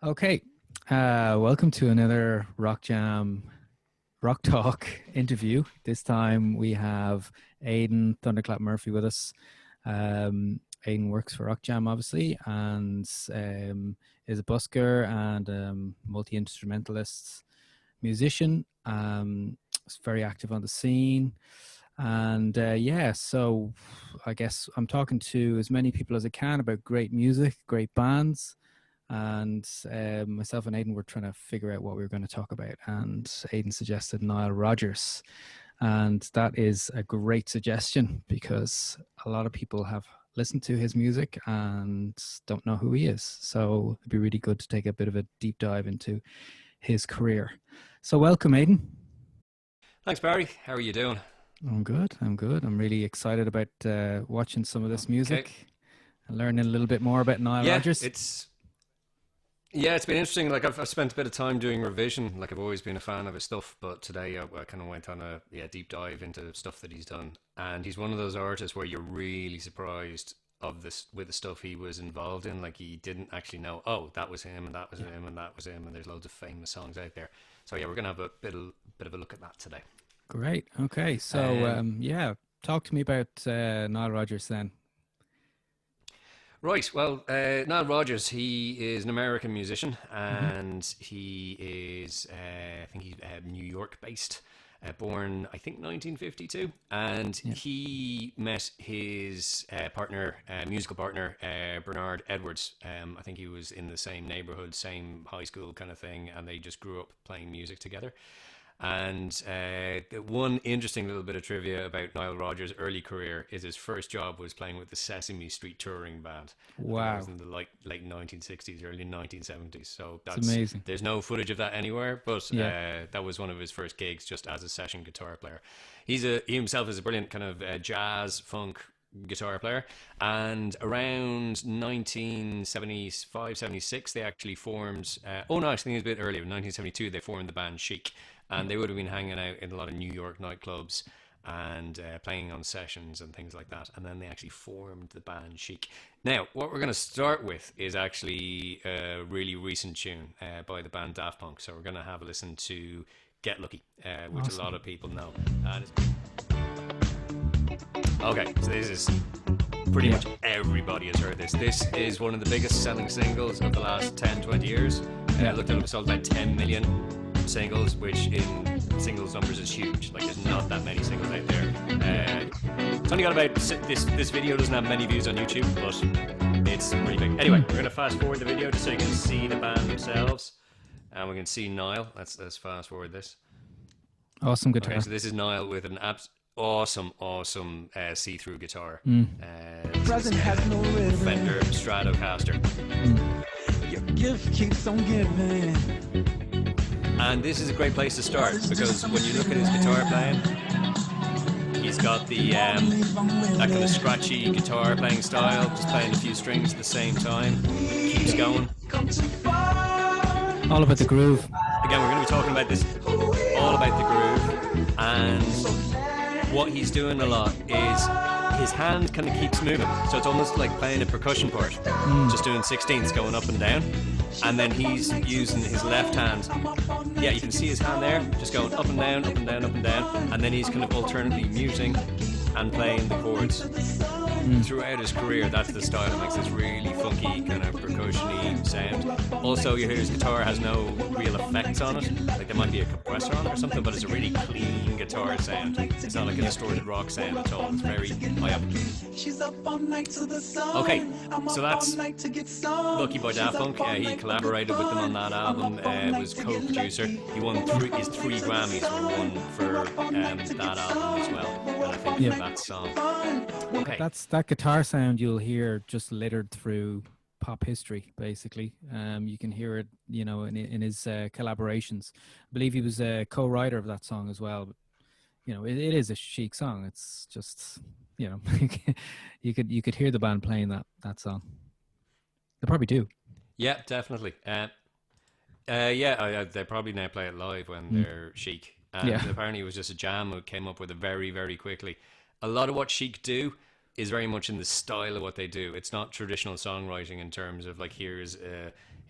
Okay, welcome to another Rock Jam Rock Talk interview. This time we have Aidan Thunderclap Murphy with us. Aidan works for Rock Jam, obviously, and is a busker and multi-instrumentalist musician. Is very active on the scene. And so I guess I'm talking to as many people as I can about great music, great bands. And myself and Aidan were trying to figure out what we were going to talk about. And Aidan suggested Nile Rodgers. And that is a great suggestion because a lot of people have listened to his music and don't know who he is. So it'd be really good to take a bit of a deep dive into his career. So welcome, Aidan. Thanks, Barry. How are you doing? I'm good. I'm really excited about watching some of this music and learning a little bit more about Nile Rodgers. It's been interesting. Like I've spent a bit of time doing revision. Like I've always been a fan of his stuff, but today I kind of went on a deep dive into stuff that he's done. And he's one of those artists where you're really surprised of this with the stuff he was involved in. Like he didn't actually know, oh, that was him, and that was him, and that was him, and there's loads of famous songs out there. So yeah, we're gonna have a bit of a look at that today. Great. Okay. So talk to me about Nile Rodgers then. Right. Well, Nile Rodgers, he is an American musician, and he is, I think he's New York based, born, I think, 1952. And he met his musical partner, Bernard Edwards. I think he was in the same neighborhood, same high school kind of thing, and they just grew up playing music together. And one interesting little bit of trivia about Nile Rodgers' early career is his first job was playing with the Sesame Street touring band. Wow. It was in the late 1960s, early 1970s. So that's amazing. There's no footage of that anywhere, but that was one of his first gigs just as a session guitar player. He himself is a brilliant kind of jazz, funk guitar player, and around 1975, 76 they actually formed I think it was a bit earlier, in 1972 they formed the band Chic, and they would have been hanging out in a lot of New York nightclubs and playing on sessions and things like that, and then they actually formed the band Chic. Now what we're going to start with is actually a really recent tune by the band Daft Punk, so we're going to have a listen to Get Lucky, which awesome. A lot of people know. Okay, so this is pretty much everybody has heard this. This is one of the biggest selling singles of the last 10, 20 years. I looked it up, it sold about 10 million singles, which in singles numbers is huge. Like there's not that many singles out there. It's only got about, this video doesn't have many views on YouTube, but it's pretty big. Anyway, we're going to fast forward the video just so you can see the band themselves. And we can see Nile. Let's fast forward this. Awesome guitar. Okay, so this is Nile with an awesome see-through guitar. Present has no rhythm. Fender Stratocaster. Your gift keeps on giving. And this is a great place to start because when you look at his guitar playing, he's got the that kind of scratchy guitar playing style, just playing a few strings at the same time. Keeps going. All about the groove. Again, we're going to be talking about this, all about the groove, and what he's doing a lot is his hand kind of keeps moving, so it's almost like playing a percussion part, just doing 16ths going up and down, and then he's using his left hand. Yeah, you can see his hand there, just going up and down, up and down, up and down, and then he's kind of alternately muting and playing the chords. Throughout his career, that's the style that makes this really funky kind of percussion-y sound. Also, you hear his guitar has no real effects on it, like there might be a compressor on it or something, but it's a really clean guitar sound. It's not like a distorted rock sound at all. It's very high up. Okay, so that's Lucky by Daft Punk. He collaborated with them on that album, was co-producer. He won his three Grammys were won for that album as well, and I think for that song. Okay. That's that guitar sound you'll hear just littered through pop history, basically. You can hear it, in his collaborations. I believe he was a co-writer of that song as well. But, it is a chic song. It's just, you could hear the band playing that song. They probably do. Yeah, definitely. They probably now play it live when they're Chic. And apparently it was just a jam that came up with it very, very quickly. A lot of what Chic do is very much in the style of what they do. It's not traditional songwriting in terms of like here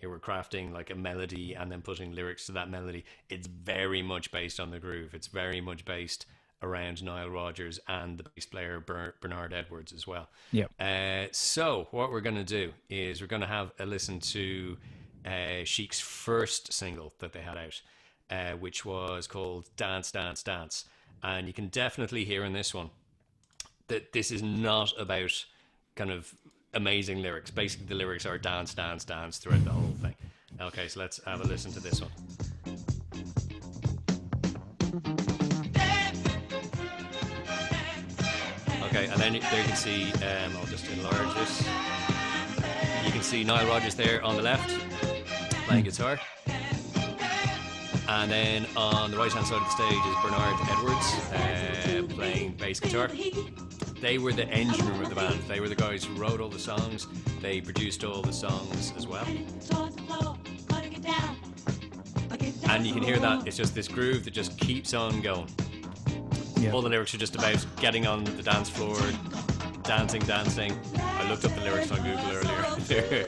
we're crafting like a melody and then putting lyrics to that melody. It's very much based on the groove. It's very much based around Nile Rodgers and the bass player Bernard Edwards as well. Yeah. So what we're going to do is we're going to have a listen to Chic's first single that they had out, which was called Dance, Dance, Dance. And you can definitely hear in this one that this is not about kind of amazing lyrics. Basically, the lyrics are dance, dance, dance throughout the whole thing. Okay, so let's have a listen to this one. Okay, and then there you can see, I'll just enlarge this. You can see Nile Rodgers there on the left, playing guitar. And then on the right-hand side of the stage is Bernard Edwards playing bass guitar. They were the engine room of the band. They were the guys who wrote all the songs. They produced all the songs as well. And you can hear that. It's just this groove that just keeps on going. Yeah. All the lyrics are just about getting on the dance floor, dancing. I looked up the lyrics on Google earlier.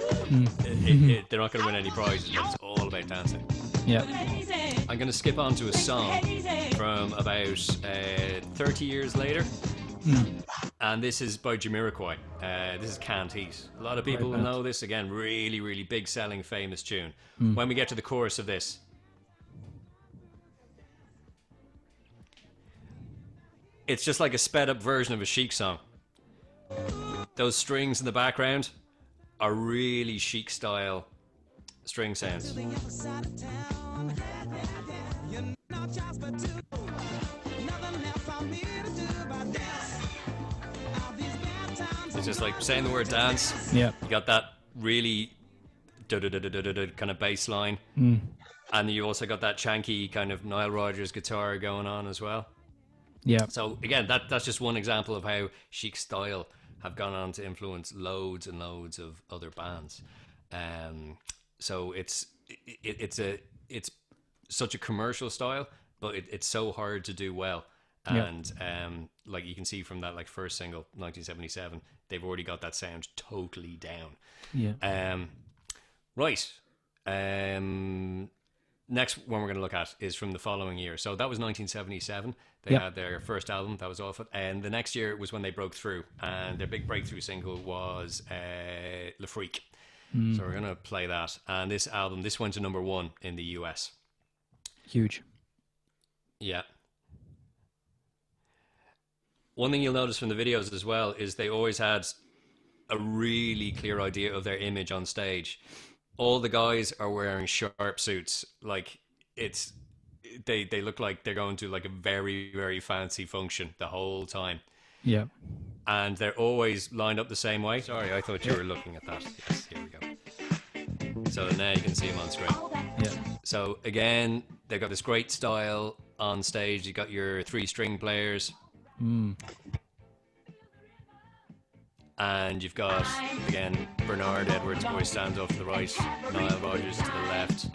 They're not going to win any prizes, but it's all about dancing. Yeah. I'm going to skip on to a song from about 30 years later. And this is by Jamiroquai. This is Can't Heat. A lot of people will know this. Again, really, really big selling, famous tune. When we get to the chorus of this, it's just like a sped up version of a Chic song. Those strings in the background are really Chic style string sounds. It's just like saying the word dance. Yeah. You got that really kind of bass line. And you also got that chanky kind of Nile Rodgers guitar going on as well. Yeah. So again, that's just one example of how Chic style have gone on to influence loads and loads of other bands. So it's such a commercial style, but it's so hard to do well. And like you can see from that like first single, 1977, they've already got that sound totally down. Yeah. Right. Next one we're going to look at is from the following year. So that was 1977. They had their first album. That was off it. And the next year was when they broke through. And their big breakthrough single was Le Freak. So we're going to play that. And this album, this went to #1 in the US. Huge. Yeah. One thing you'll notice from the videos as well is they always had a really clear idea of their image on stage. All the guys are wearing sharp suits. Like they look like they're going to like a very, very fancy function the whole time. Yeah. And they're always lined up the same way. Sorry, I thought you were looking at that. Yes, here we go. So now you can see them on screen. Yeah. So again, they've got this great style on stage. You got your 3-string players. And you've got, again, Bernard Edwards always stands off to the right, Nile Rodgers to the left.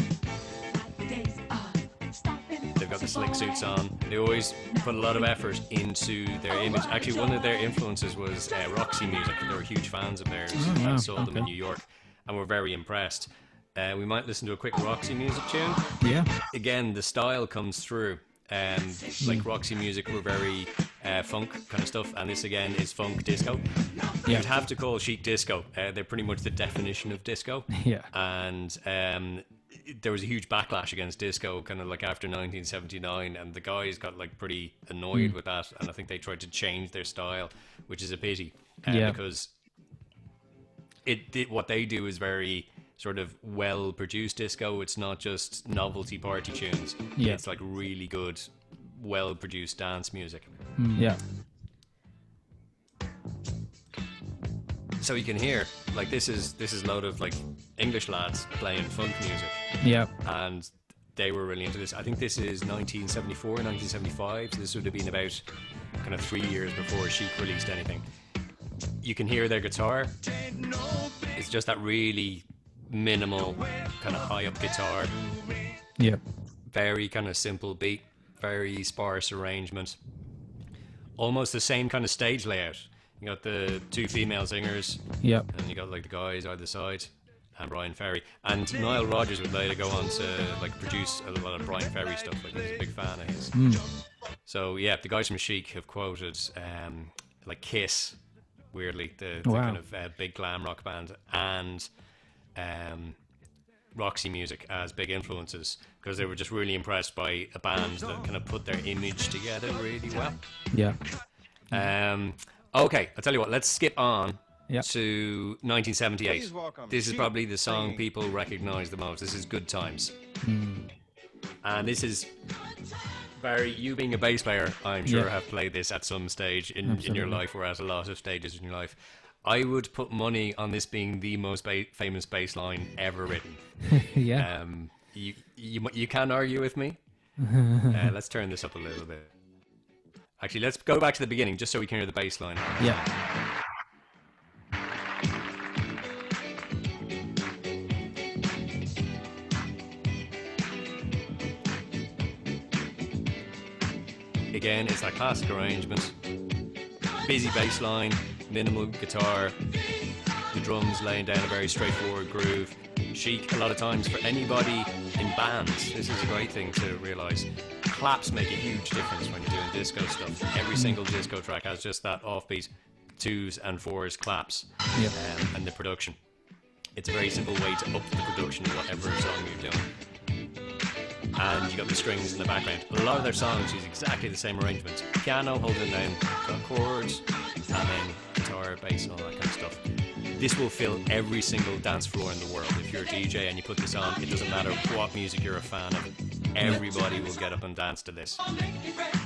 They've got the slick suits on. They always put a lot of effort into their image. Actually, one of their influences was Roxy Music. They were huge fans of theirs. I saw them in New York and were very impressed. We might listen to a quick Roxy Music tune. Yeah. Again, the style comes through. Like Roxy Music were very funk kind of stuff, and this again is funk disco. You'd have to call Chic disco. They're pretty much the definition of disco. Yeah. And there was a huge backlash against disco kind of like after 1979, and the guys got like pretty annoyed with that, and I think they tried to change their style, which is a pity because what they do is very sort of well produced disco. It's not just novelty party tunes. It's like really good, well produced dance music. Yeah. So you can hear like this is a load of like English lads playing funk music. Yeah. And they were really into this. I think this is 1974, 1975. So this would have been about kind of 3 years before Chic released anything. You can hear their guitar. It's just that really minimal kind of high up guitar. Yeah. Very kind of simple beat, very sparse arrangement. Almost the same kind of stage layout. You got the two female singers, Yep. and you got like the guys either side, and Brian Ferry. And Nile Rodgers would later go on to like produce a lot of Brian Ferry stuff. Like, he was a big fan of his. So yeah, the guys from Chic have quoted like Kiss, weirdly, the Wow. kind of big glam rock band, and Roxy Music as big influences, because they were just really impressed by a band that kind of put their image together really well. Yeah. Okay, I'll tell you what, let's skip on Yep. to 1978. Please welcome This is Chic probably the song singing. people recognize the most. This is Good Times. And this is, Barry, you being a bass player, I'm sure Yeah. have played this at some stage in your Absolutely. life, or at a lot of stages in your life. I would put money on this being the most famous bass line ever written. Yeah. You can argue with me. Let's turn this up a little bit. Actually, let's go back to the beginning just so we can hear the bass line. Yeah. Again, it's that classic arrangement. Busy bass line, minimal guitar, the drums laying down a very straightforward groove. Chic, a lot of times for anybody in bands, this is a great thing to realise. Claps make a huge difference when you're doing disco stuff. Every single disco track has just that offbeat 2s and 4s claps, Yep. and the production. It's a very simple way to up the production of whatever song you're doing. And you got the strings in the background. A lot of their songs use exactly the same arrangements. Piano holding down got chords, and then guitar, bass, and all that kind of stuff. This will fill every single dance floor in the world. If you're a DJ and you put this on, it doesn't matter what music you're a fan of. Everybody will get up and dance to this.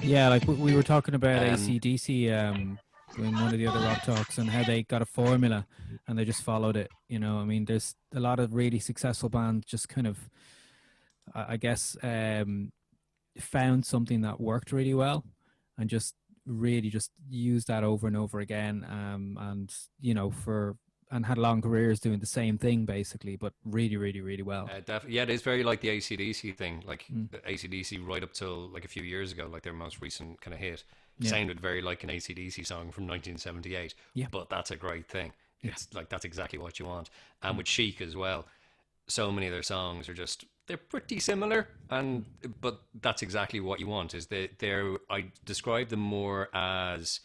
Yeah, like we were talking about Um, AC/DC in one of the other rock talks, and how they got a formula and they just followed it. You know, I mean, there's a lot of really successful bands just kind of, I guess, found something that worked really well, and just really just used that over and over again. And you know, and had long careers doing the same thing basically, but really, really, really well. Yeah, it is very like the AC/DC thing. Like AC/DC right up till like a few years ago, like their most recent kind of hit, Yeah. sounded very like an AC/DC song from 1978. Yeah. But that's a great thing. It's like, that's exactly what you want. And with Chic as well, so many of their songs are just, they're pretty similar, but that's exactly what you want. Is I describe them more as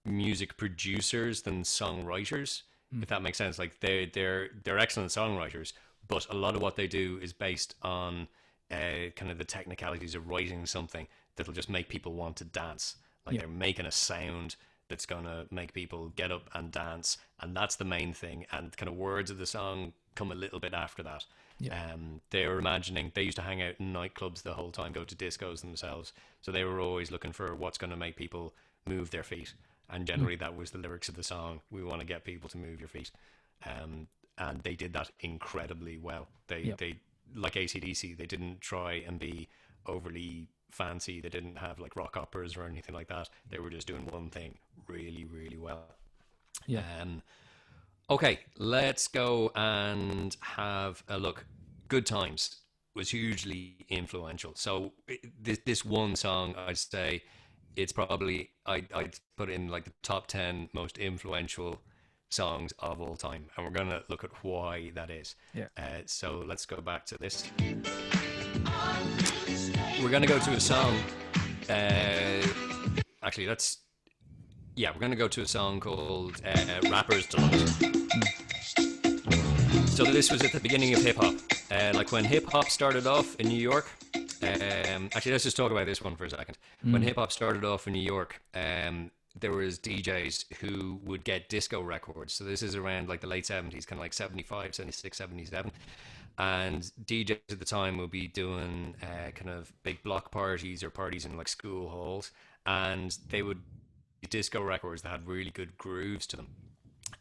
music producers than songwriters, if that makes sense. Like they're excellent songwriters, but a lot of what they do is based on kind of the technicalities of writing something that'll just make people want to dance. Like Yeah. they're making a sound that's gonna make people get up and dance, and that's the main thing. And kind of words of the song come a little bit after that. Yeah. They were imagining, they used to hang out in nightclubs the whole time, go to discos themselves, so they were always looking for what's going to make people move their feet, and generally that was the lyrics of the song. We want to get people to move your feet, and they did that incredibly well. They like AC/DC, they didn't try and be overly fancy. They didn't have like rock operas or anything like that. They were just doing one thing really, really well. Yeah. Okay, let's go and have a look. Good Times was hugely influential. So this one song, I'd say it's probably, I'd put in like the top 10 most influential songs of all time. And we're going to look at why that is. Yeah. So let's go back to this. We're going to go to a song. Actually, we're going to go to a song called Rapper's Delight. So this was at the beginning of hip-hop. Like when hip-hop started off in New York. Actually, let's just talk about this one for a second. When hip-hop started off in New York, there was DJs who would get disco records. So this is around like the late 70s, kind of like 75, 76, 77. And DJs at the time would be doing kind of big block parties or parties in like school halls. And they would disco records that had really good grooves to them.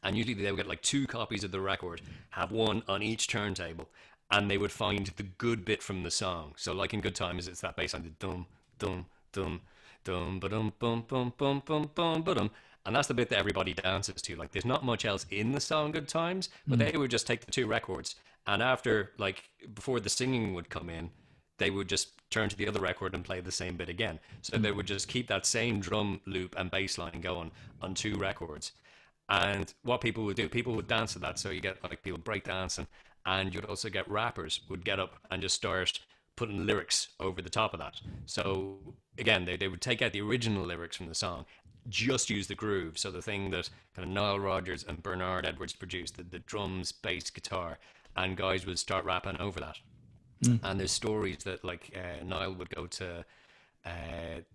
And usually they would get like 2 copies of the record, have one on each turntable, and they would find the good bit from the song. So like in Good Times, it's that bass line, the dum, dum, dum, dum, ba-dum, bum, bum, bum, bum, bum, ba-dum. And that's the bit that everybody dances to. Like there's not much else in the song Good Times, but they would just take the 2 records. And after, like, before the singing would come in, they would just turn to the other record and play the same bit again. So they would just keep that same drum loop and bass line going on 2 records. And what people would do, people would dance to that. So you get like people break dancing, and you'd also get rappers would get up and just start putting lyrics over the top of that. So again, they would take out the original lyrics from the song, just use the groove. So the thing that kind of Nile Rodgers and Bernard Edwards produced, the drums, bass, guitar, and guys would start rapping over that. And there's stories that like Niall would go to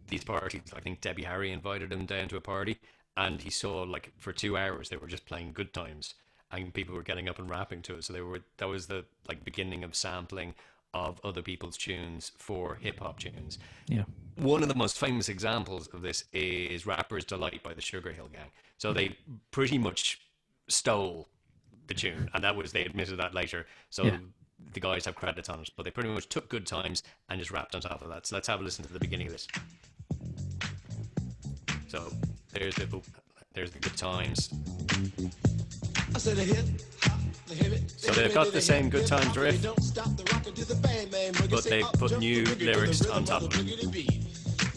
these parties. I think Debbie Harry invited him down to a party, and he saw like for 2 hours they were just playing Good Times, and people were getting up and rapping to it. So that was the like beginning of sampling of other people's tunes for hip hop tunes. Yeah. One of the most famous examples of this is Rapper's Delight by the Sugar Hill Gang. So they pretty much stole the tune, and they admitted that later. So the guys have credits on it, but they pretty much took Good Times and just rapped on top of that. So let's have a listen to the beginning of this. So there's the Good Times. So they've got the same Good Times riff, but they've put new lyrics on top of it.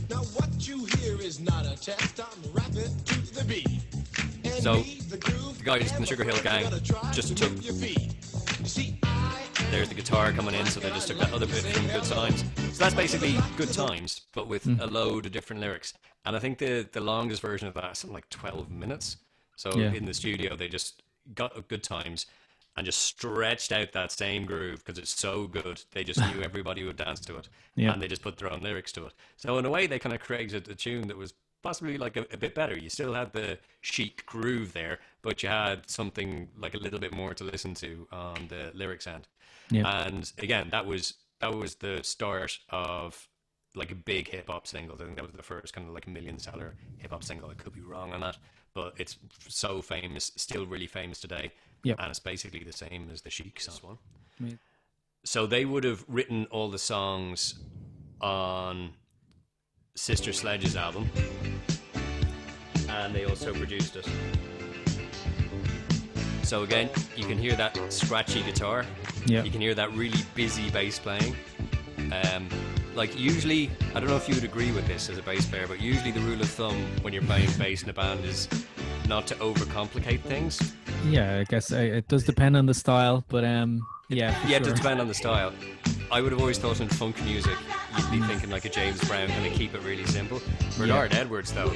Now what you hear is not a test, I'm rapping to the beat. So the guys in the Sugar Hill Gang just took, there's the guitar coming in, so they just took that other bit from Good Times. So that's basically Good Times, but with a load of different lyrics. And I think the longest version of that is something like 12 minutes. So in the studio, they just got Good Times and just stretched out that same groove because it's so good. They just knew everybody would dance to it, and they just put their own lyrics to it. So in a way, they kind of created a tune that was possibly like a bit better. You still had the chic groove there, but you had something like a little bit more to listen to on the lyrics end. And again, that was the start of like a big hip hop single. I think that was the first kind of like $1 million seller hip hop single. I could be wrong on that, but it's so famous, still really famous today. And it's basically the same as the Chic song. So they would have written all the songs on Sister Sledge's album, and they also produced it. So again, you can hear that scratchy guitar. You can hear that really busy bass playing. Like usually, I don't know if you would agree with this as a bass player, but usually the rule of thumb when you're playing bass in a band is not to overcomplicate things. Yeah, I guess it does depend on the style, but it does depend on the style. I would have always thought in funk music, you'd be thinking like a James Brown, kind of keep it really simple. Bernard Edwards, though,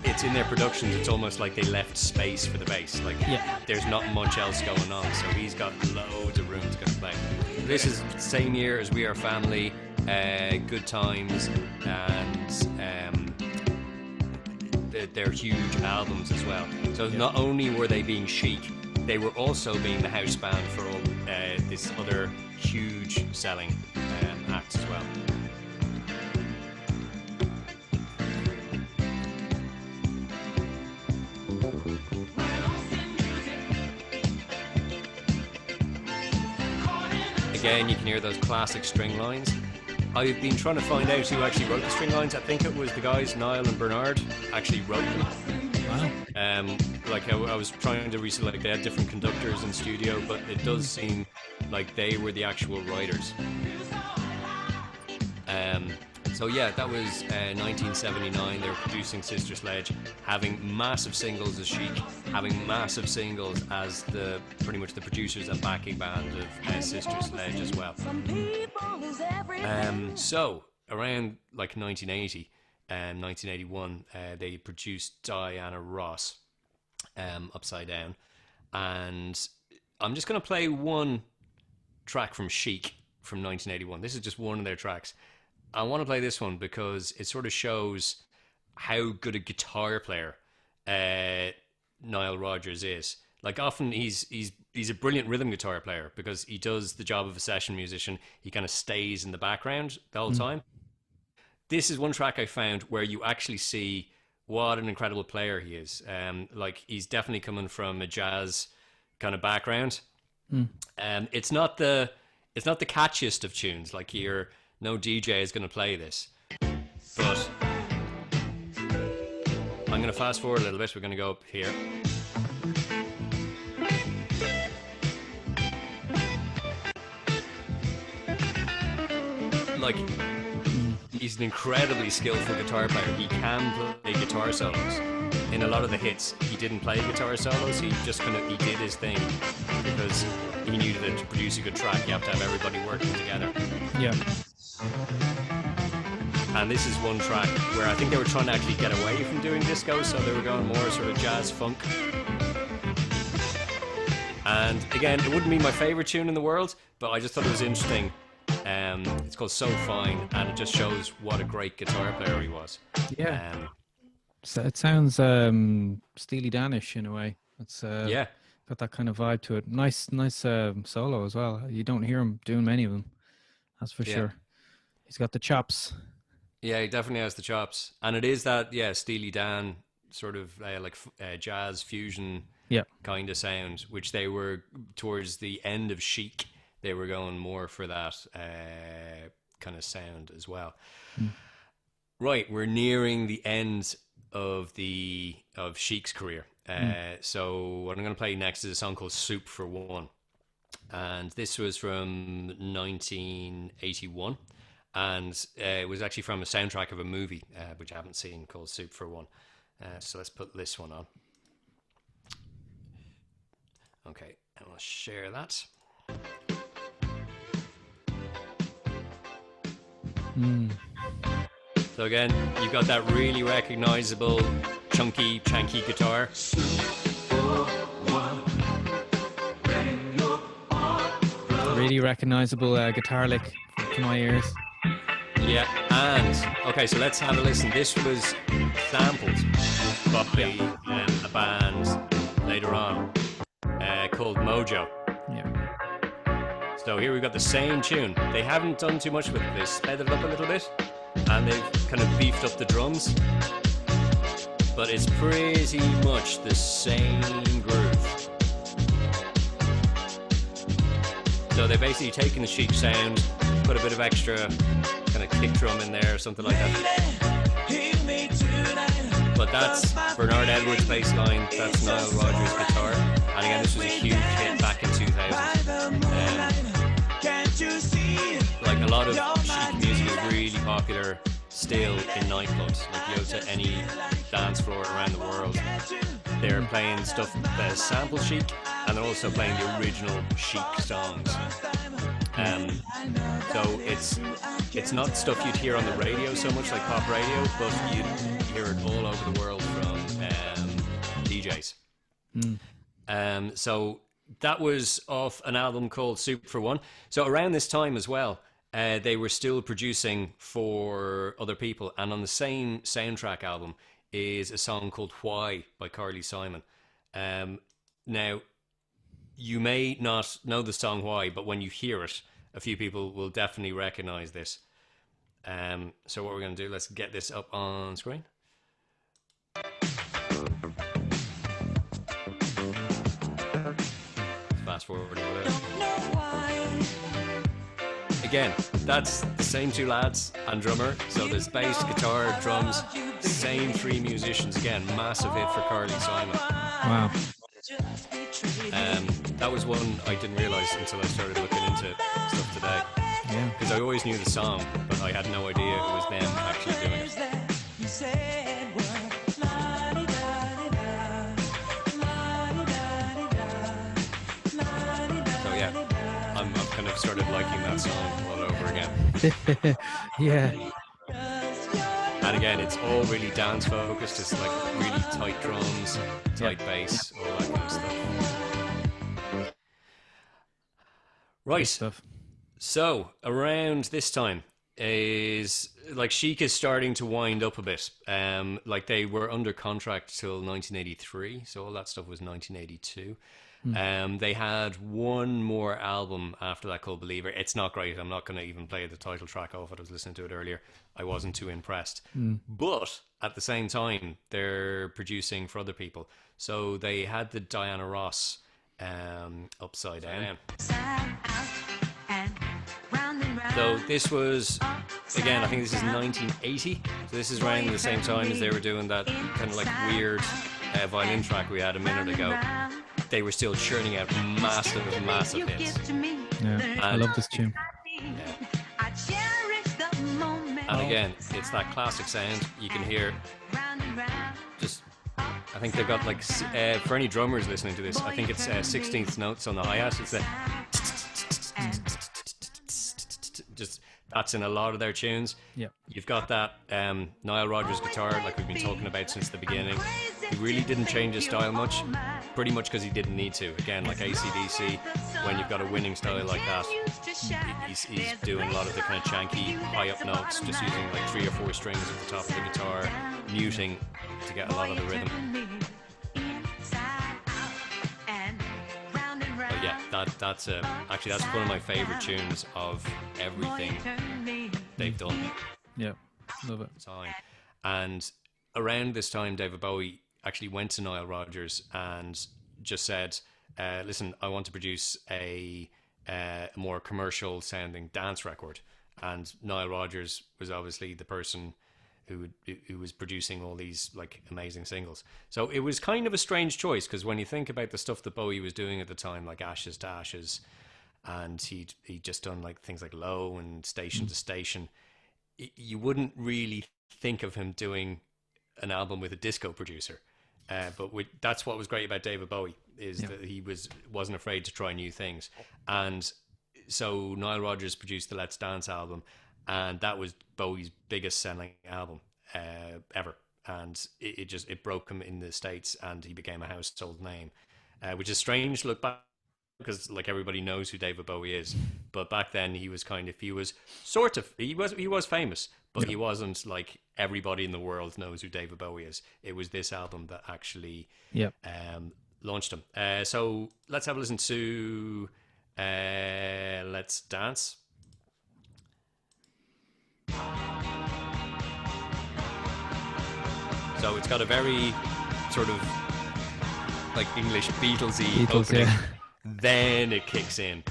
it's in their productions, it's almost like they left space for the bass. Like, there's not much else going on, so he's got loads of room to kind of play. This is the same year as We Are Family, Good Times, and their huge albums as well. So not only were they being chic, they were also being the house band for all this other huge selling acts as well. Again, you can hear those classic string lines. I've been trying to find out who actually wrote the string lines. I think it was the guys, Niall and Bernard, actually wrote them. Wow. Like I was trying to research, like they had different conductors in studio, but it does seem like they were the actual writers. So yeah, that was 1979. They were producing Sister Sledge, having massive singles as Chic, having massive singles as pretty much the producers and backing band of Sister Sledge as well. So around like 1980, 1981, they produced Diana Ross, Upside Down, and I'm just going to play one track from Chic from 1981. This is just one of their tracks. I want to play this one because it sort of shows how good a guitar player Nile Rodgers is. Like often he's a brilliant rhythm guitar player because he does the job of a session musician. He kind of stays in the background the whole time. This is one track I found where you actually see what an incredible player he is. Like he's definitely coming from a jazz kind of background. It's not the catchiest of tunes. Like no DJ is going to play this, but I'm going to fast forward a little bit. We're going to go up here. like, he's an incredibly skillful guitar player. He can play guitar solos. In a lot of the hits, he didn't play guitar solos. He just he did his thing because he knew that to produce a good track, you have to have everybody working together. Yeah. And this is one track where I think they were trying to actually get away from doing disco, so they were going more sort of jazz funk. And again, it wouldn't be my favorite tune in the world, but I just thought it was interesting. It's called So Fine, and it just shows what a great guitar player he was. Yeah. So it sounds Steely Dan-ish in a way. It's got that kind of vibe to it. Nice solo as well. You don't hear him doing many of them, that's for sure. He's got the chops. Yeah, he definitely has the chops, and it is that Steely Dan sort of jazz fusion kind of sound, which they were towards the end of Chic. They were going more for that kind of sound as well. Right, we're nearing the end of Chic's career. So what I'm going to play next is a song called Soup for One, and this was from 1981. And it was actually from a soundtrack of a movie, which I haven't seen, called Soup for One. So let's put this one on. Okay, and we'll share that. So again, you've got that really recognizable, chunky, chanky guitar. Really recognizable guitar lick to my ears. Yeah, and okay, so let's have a listen. This was sampled by a band later on called Mojo. Yeah. So here we've got the same tune. They haven't done too much with it. They sped it up a little bit, and they've kind of beefed up the drums. But it's pretty much the same groove. So they've basically taken the Chic sound, put a bit of extra kind of kick drum in there or something like that. But that's Bernard Edwards' bass line, that's Nile Rodgers' guitar. And again, this was a huge hit back in 2000. Like a lot of Chic music is really popular still in nightclubs. Like you go to any dance floor around the world, they're playing stuff that is sample Chic, and they're also playing the original Chic songs. So it's not stuff you'd hear on the radio so much, like pop radio, but you'd hear it all over the world from DJs. So that was off an album called Soup for One. So around this time as well, they were still producing for other people, and on the same soundtrack album is a song called Why by Carly Simon. Now, you may not know the song Why, but when you hear it, a few people will definitely recognize this. So what we're going to do, let's get this up on screen. Fast forward over there. Again, that's the same two lads and drummer. So there's bass, guitar, drums, same three musicians. Again, massive hit for Carly Simon. Wow. That was one I didn't realise until I started looking into stuff today. Yeah. Because I always knew the song, but I had no idea it was them actually doing it. So yeah, I've kind of started liking that song all over again. Yeah. And again, it's all really dance focused. It's like really tight drums, tight bass, all that kind of stuff. Right. Stuff. So around this time is like Chic is starting to wind up a bit. Like they were under contract till 1983, so all that stuff was 1982. They had one more album after that called Believer. It's not great. I'm not going to even play the title track off it. I was listening to it earlier. I wasn't too impressed. But at the same time, they're producing for other people. So they had the Diana Ross Upside Down. So this was, again, I think this is 1980. So this is around the same time as they were doing that kind of like weird violin track we had a minute ago. They were still churning out massive hits. Yeah, I love this tune. Yeah. again, it's that classic sound. You can hear just, I think they've got like, for any drummers listening to this, I think it's 16th notes on the hi-hat. It's just, that's in a lot of their tunes. Yeah. You've got that Nile Rodgers guitar, like we've been talking about since the beginning. He really didn't change his style much, pretty much because he didn't need to. Again, like AC/DC, when you've got a winning style like that, he's doing a lot of the kind of chanky high up notes, just using like 3 or 4 strings at the top of the guitar, muting to get a lot of the rhythm. But yeah, that's actually that's one of my favorite tunes of everything they've done. Yeah, love it. And around this time, David Bowie actually went to Nile Rodgers and just said, listen, I want to produce a more commercial sounding dance record. And Nile Rodgers was obviously the person who was producing all these like amazing singles. So it was kind of a strange choice, because when you think about the stuff that Bowie was doing at the time, like Ashes to Ashes, and he'd just done like things like Low and Station to Station, you wouldn't really think of him doing an album with a disco producer. But that's what was great about David Bowie, is that he wasn't afraid to try new things. And so Nile Rodgers produced the Let's Dance album, and that was Bowie's biggest selling album ever. And it broke him in the States, and he became a household name, which is strange to look back, because like everybody knows who David Bowie is. But back then he was famous, but he wasn't like everybody in the world knows who David Bowie is. It was this album that actually launched him. So let's have a listen to Let's Dance. So it's got a very sort of like English Beatlesy opening. Yeah. Then it kicks in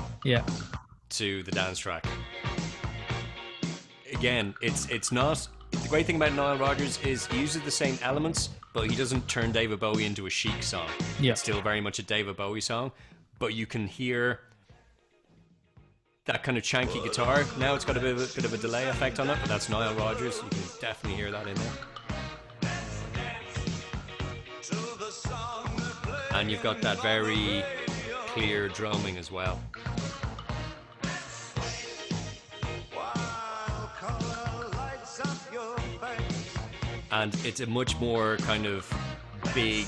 to the dance track. Again, it's not, the great thing about Nile Rodgers is he uses the same elements, but he doesn't turn David Bowie into a chic song. It's still very much a David Bowie song, but you can hear that kind of chanky guitar. Now it's got a bit of a delay effect on it, but that's Nile Rodgers. You can definitely hear that in there. And you've got that very clear drumming as well. And it's a much more kind of big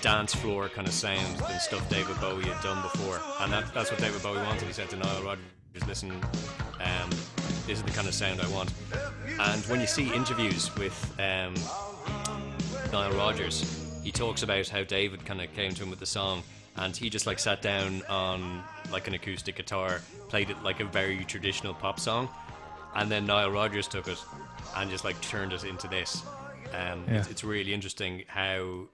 dance floor kind of sound than stuff David Bowie had done before. And that's what David Bowie wanted. He said to Nile Rodgers, listen, this is the kind of sound I want. And when you see interviews with Nile Rodgers, he talks about how David kind of came to him with the song, and he just like sat down on like an acoustic guitar, played it like a very traditional pop song, and then Nile Rodgers took it and just like turned it into this. It's really interesting how,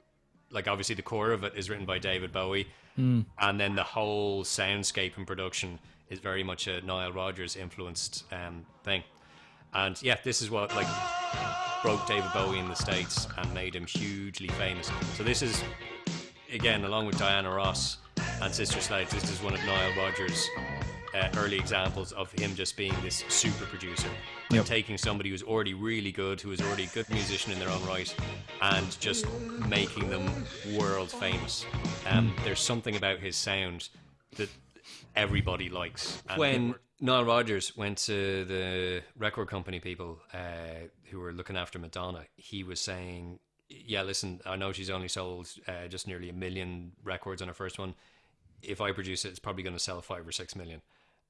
like, obviously the core of it is written by David Bowie, and then the whole soundscape and production is very much a Nile Rodgers influenced thing. And yeah, this is what like broke David Bowie in the States and made him hugely famous. So this is, again, along with Diana Ross and Sister Sledge, this is one of Nile Rodgers' early examples of him just being this super producer. Taking somebody who's already really good, who is already a good musician in their own right, and just making them world famous. There's something about his sound that everybody likes. And when Nile Rodgers went to the record company people who were looking after Madonna, he was saying, yeah, listen, I know she's only sold just nearly 1 million records on her first one. If I produce it, it's probably going to sell 5 or 6 million.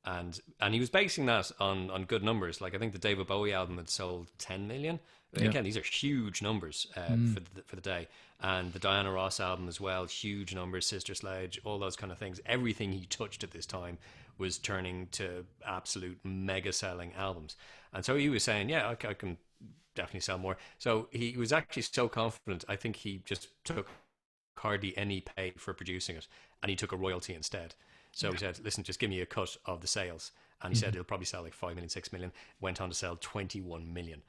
And he was basing that on good numbers. Like, I think the David Bowie album had sold 10 million. Again, these are huge numbers for the day. And the Diana Ross album as well, huge numbers, Sister Sledge, all those kind of things. Everything he touched at this time was turning to absolute mega selling albums. And so he was saying, yeah, I can definitely sell more. So he was actually so confident, I think he just took hardly any pay for producing it, and he took a royalty instead. So he said, listen, just give me a cut of the sales. And he said it'll probably sell like 5 million, 6 million. Went on to sell 21 million.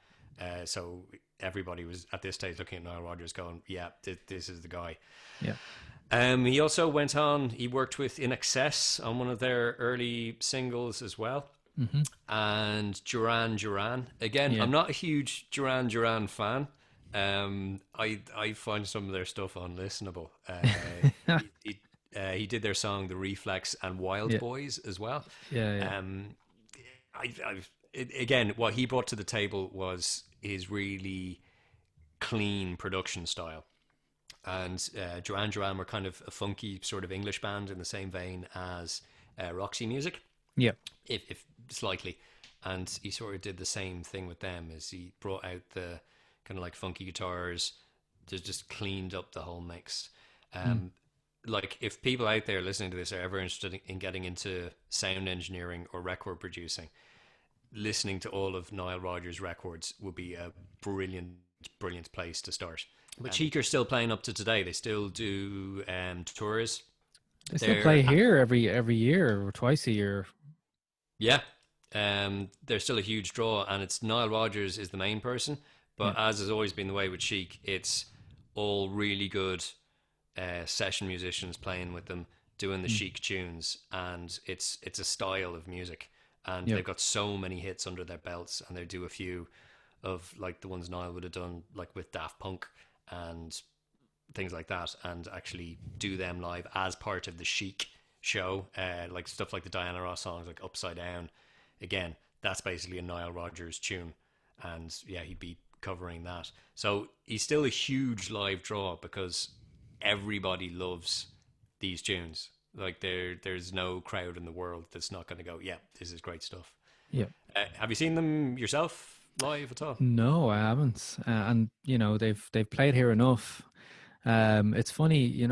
So everybody was at this stage looking at Nile Rodgers going, yeah, this is the guy. Yeah. He also went on, he worked with In Excess on one of their early singles as well. Hmm. and Duran Duran. Again, Yeah. I'm not a huge Duran Duran fan. I find some of their stuff unlistenable. He did their song "The Reflex" and "Wild Yeah. Boys" as well. Yeah. Yeah. Um, again, what he brought to the table was his really clean production style. And Duran Duran were kind of a funky sort of English band in the same vein as Roxy Music, Yeah. if slightly. And he sort of did the same thing with them, as he brought out the kind of like funky guitars, just cleaned up the whole mix. Mm. Um, like if people out there listening to this are ever interested in getting into sound engineering or record producing, listening to all of Nile Rodgers' records would be a brilliant, brilliant place to start. But Cheek are still playing up to today. They still do tours. They still They're play here every year or twice a year. Yeah, they're still a huge draw, and it's Nile Rodgers is the main person. Yeah. But as has always been the way with Chic, it's all really good session musicians playing with them, doing the Mm. Chic tunes, and it's a style of music, and Yeah. they've got so many hits under their belts, and they do a few of like the ones Nile would have done, like with Daft Punk and things like that, and actually do them live as part of the Chic show, like stuff like the Diana Ross songs, like Upside Down. Again, that's basically a Nile Rodgers tune, and yeah, he'd be covering that. So he's still a huge live draw because everybody loves these tunes. Like there's no crowd in the world that's not going to go, yeah, this is great stuff. Yeah. Have you seen them yourself live at all? No, I haven't. And they've played here enough. It's funny,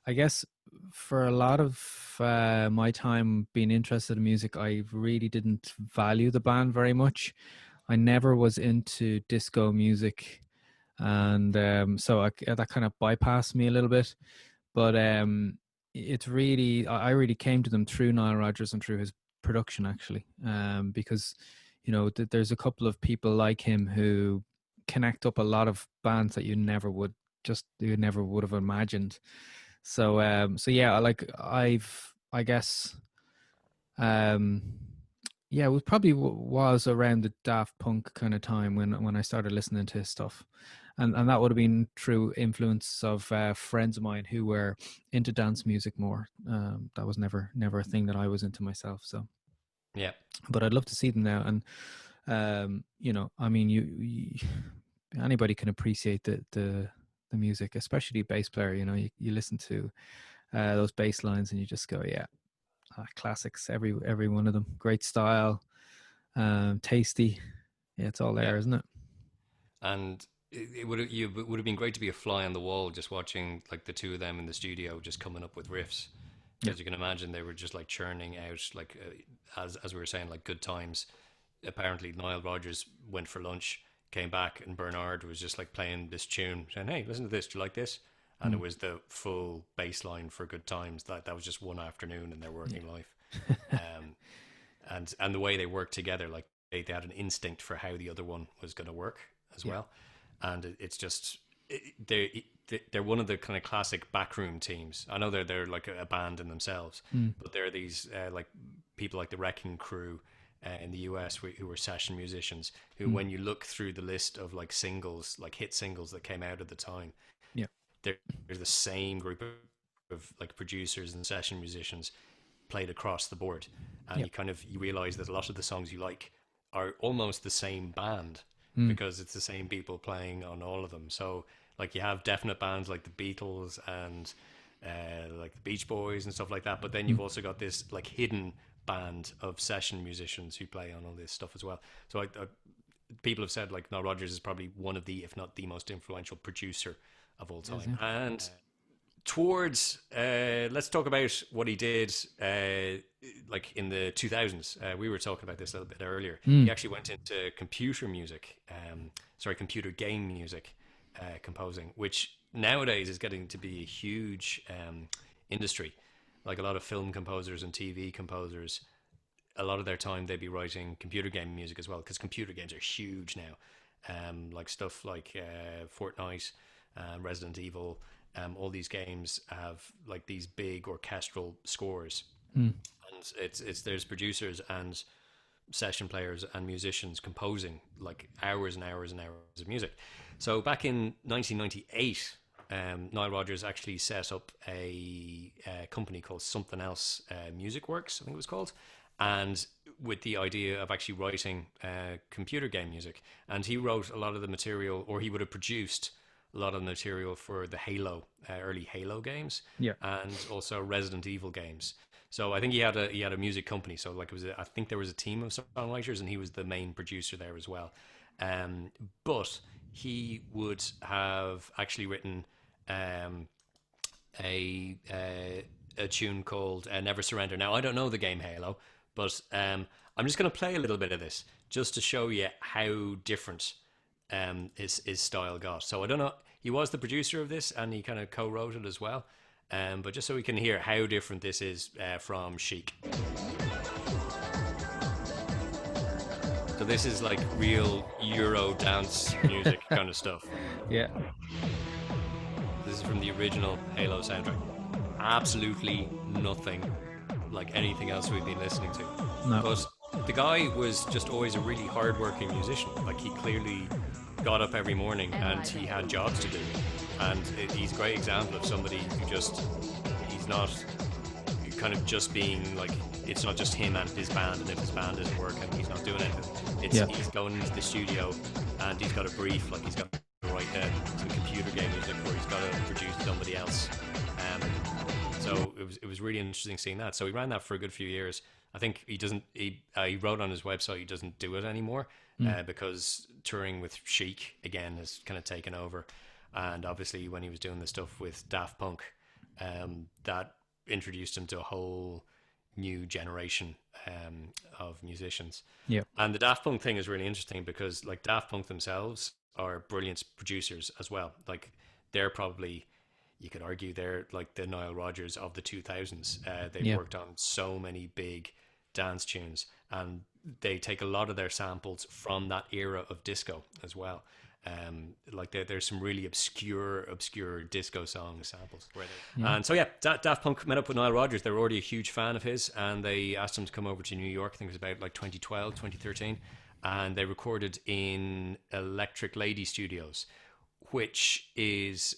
I guess for a lot of my time being interested in music, I really didn't value the band very much. I never was into disco music, and that kind of bypassed me a little bit. But it's really, I really came to them through Nile Rodgers and through his production, actually, because there's a couple of people like him who connect up a lot of bands that you never would have imagined. So yeah, like I guess um yeah, it was probably was around the Daft Punk kind of time when I started listening to his stuff, and that would have been through influence of friends of mine who were into dance music more. That was never a thing that I was into myself. So, Yeah, but I'd love to see them now, and I mean, anybody can appreciate the music, especially bass player. You listen to those bass lines and you just go, yeah, classics, every one of them. Great style, tasty. Yeah, it's all yeah. there, isn't it? And it would have been great to be a fly on the wall just watching like the two of them in the studio just coming up with riffs, Yeah. because you can imagine they were just like churning out like as we were saying, like good times. Apparently Nile Rodgers went for lunch, came back, and Bernard was just like playing this tune, saying, "Hey, listen to this. Do you like this?" And it Mm. was the full bass line for Good Times. That was just one afternoon in their working Yeah. life. Um, and the way they worked together, like they had an instinct for how the other one was going to work as Yeah. well. And it's just they're one of the kind of classic backroom teams. I know they're like a band in themselves, Mm. but they're these like people like the Wrecking Crew in the US who were session musicians. Who, Mm. when you look through the list of like singles, like hit singles that came out at the time, Yeah. they're the same group of like producers and session musicians played across the board, and Yeah. you realize that a lot of the songs you like are almost the same band Mm. because it's the same people playing on all of them. So like you have definite bands like the Beatles and like the Beach Boys and stuff like that, but then Mm. you've also got this like hidden band of session musicians who play on all this stuff as well. So people have said like Nile Rodgers is probably one of the, if not the most influential producer of all Is time. And towards let's talk about what he did like in the 2000s. We were talking about this a little bit earlier. Mm. He actually went into computer music, computer game music composing, which nowadays is getting to be a huge industry. Like a lot of film composers and TV composers, a lot of their time they'd be writing computer game music as well, because computer games are huge now. Like stuff like Fortnite, Resident Evil, all these games have like these big orchestral scores, Mm. and and it's there's producers and session players and musicians composing like hours and hours and hours of music. So back in 1998, Nile Rodgers actually set up a company called Something Else Music Works, I think it was called, and with the idea of actually writing computer game music. And he wrote a lot of the material, or he would have produced a lot of the material for the Halo, early Halo games, Yeah. and also Resident Evil games. So I think he had a music company. So like I think there was a team of songwriters, and he was the main producer there as well. But he would have actually written a tune called "Never Surrender." Now I don't know the game Halo, but I'm just going to play a little bit of this just to show you how different his style got. So I don't know. He was the producer of this, and he kind of co-wrote it as well. But just so we can hear how different this is from Chic. So this is like real Euro dance music kind of stuff. Yeah. This is from the original Halo soundtrack. Absolutely nothing like anything else we've been listening to. No. But the guy was just always a really hard-working musician. Like he clearly got up every morning and he had jobs to do. And he's a great example of somebody who he's not kind of just being like, it's not just him and his band, and if his band isn't working, he's not doing anything. He's going into the studio and he's got a brief, like he's got to write some computer game music, or he's got to produce somebody else. So it was really interesting seeing that. So he ran that for a good few years. I think he wrote on his website he doesn't do it anymore because touring with Chic again has kind of taken over. And obviously when he was doing the stuff with Daft Punk, that introduced him to a whole new generation of musicians. Yeah. And the Daft Punk thing is really interesting because like Daft Punk themselves are brilliant producers as well. Like they're probably, you could argue they're like the Nile Rodgers of the 2000s. They've worked on so many big dance tunes, and they take a lot of their samples from that era of disco as well. Like there's some really obscure disco song samples. And so Daft Punk met up with Nile Rodgers. They were already a huge fan of his, and they asked him to come over to New York. I think it was about like 2012, 2013, and they recorded in Electric Lady Studios, which is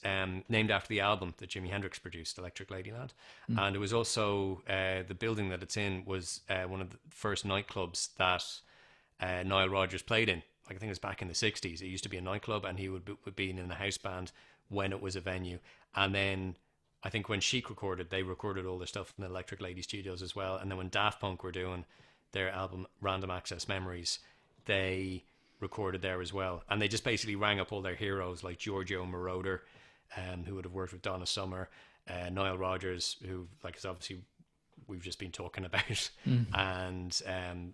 named after the album that Jimi Hendrix produced, Electric Ladyland. And it was also the building that it's in was one of the first nightclubs that Nile Rodgers played in. Like I think it was back in the 60s. It used to be a nightclub, and he would be in a house band when it was a venue. And then I think when Chic recorded, they recorded all their stuff in the Electric Lady Studios as well. And then when Daft Punk were doing their album Random Access Memories, they recorded there as well. And they just basically rang up all their heroes like Giorgio Moroder, who would have worked with Donna Summer, Nile Rodgers, who like is obviously we've just been talking about. And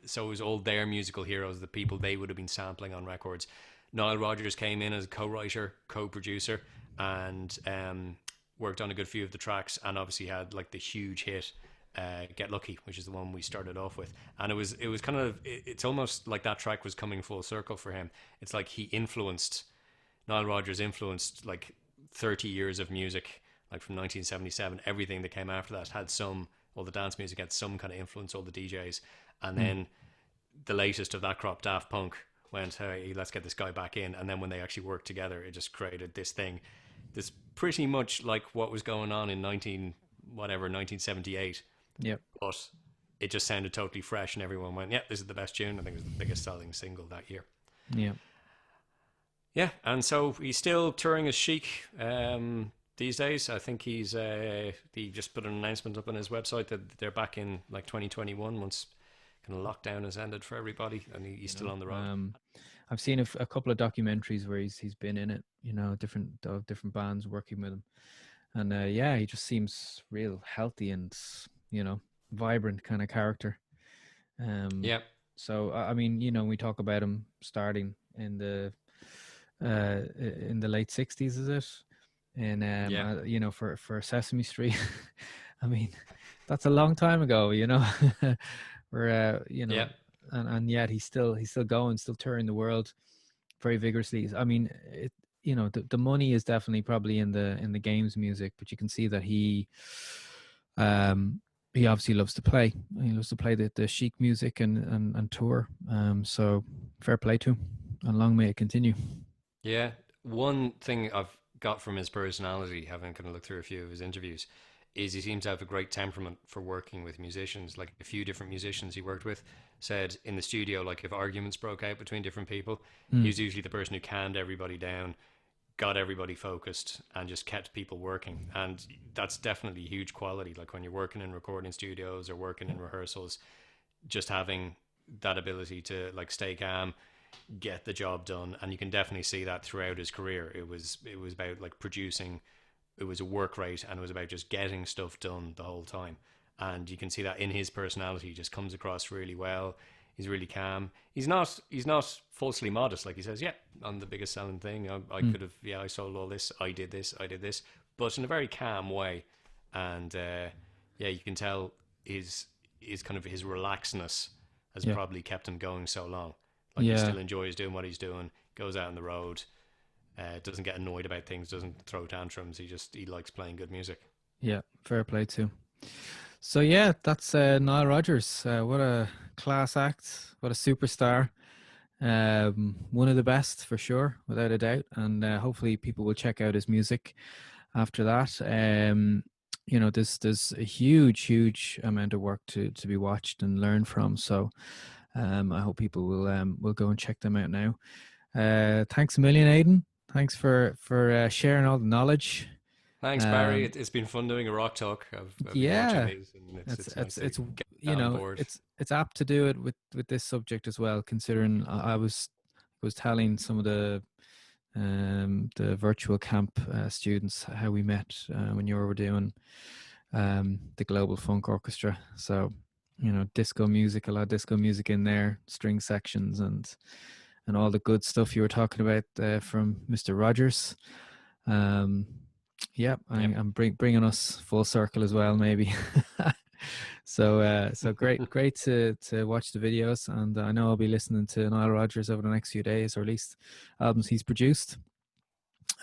so it was all their musical heroes, the people they would have been sampling on records. Nile Rodgers came in as a co-writer, co-producer, and worked on a good few of the tracks, and obviously had like the huge hit Get Lucky, which is the one we started off with. And it was kind of, it's almost like that track was coming full circle for him. It's like Nile Rodgers influenced like 30 years of music, like from 1977. Everything that came after that had all the dance music had some kind of influence, all the DJs. And then the latest of that crop, Daft Punk, went, hey, let's get this guy back in. And then when they actually worked together, it just created this thing that's pretty much like what was going on in 1978. Yep. But it just sounded totally fresh, and everyone went, yeah, this is the best tune. I think it was the biggest selling single that year. Yeah. Yeah, and so he's still touring as Chic these days. I think he just put an announcement up on his website that they're back in like 2021 once kind of lockdown has ended for everybody, and he's still on the road. I've seen a couple of documentaries where he's been in it, different bands working with him, and he just seems real healthy and vibrant kind of character. So I mean, we talk about him starting in the late 60s, is it? And for Sesame Street. I mean, that's a long time ago, where and yet he's still going, still touring the world very vigorously. I mean, the money is definitely probably in the games music, but you can see that he he obviously loves to play. He loves to play the chic music and tour. So fair play to him, and long may it continue. Yeah. One thing I've got from his personality, having kind of looked through a few of his interviews, is he seems to have a great temperament for working with musicians. Like a few different musicians he worked with said in the studio, like if arguments broke out between different people, he Mm, was usually the person who calmed everybody down, got everybody focused, and just kept people working. And that's definitely a huge quality. Like when you're working in recording studios or working in rehearsals, just having that ability to like stay calm, get the job done, and you can definitely see that throughout his career. It was about like producing. It was a work rate, and it was about just getting stuff done the whole time. And you can see that in his personality, he just comes across really well. He's really calm. He's not falsely modest. Like he says, yeah, I'm the biggest selling thing. I mm, could have, yeah, I sold all this. I did this. I did this, but in a very calm way. And yeah, you can tell his kind of his relaxedness has yeah, probably kept him going so long. Like he yeah, still enjoys doing what he's doing, goes out on the road, doesn't get annoyed about things, doesn't throw tantrums. He likes playing good music. yeah. Fair play too. So yeah, that's Nile Rodgers. What a class act! What a superstar! One of the best for sure, without a doubt. And hopefully, people will check out his music after that. There's a huge amount of work to be watched and learn from. So I hope people will go and check them out now. Thanks a million, Aidan. Thanks for sharing all the knowledge. Thanks, Barry. Um, It's been fun doing a rock talk. I've been watching yeah, these, and it's it's it's nice it's to it's get you on know board. it's apt to do it with this subject as well. Considering I was telling some of the virtual camp students how we met when you were doing the Global Funk Orchestra. So disco music, a lot of disco music in there, string sections, and all the good stuff you were talking about from Mr. Rogers. Um, yeah, Yep. I'm bringing us full circle as well, maybe. So great to watch the videos, and I know I'll be listening to Nile Rodgers over the next few days, or at least albums he's produced.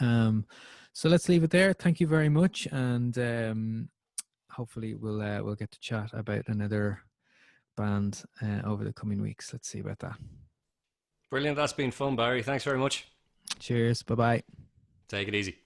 Um, so let's leave it there. Thank you very much, and hopefully we'll get to chat about another band over the coming weeks. Let's see about that. Brilliant. That's been fun, Barry. Thanks very much. Cheers. Bye bye. Take it easy.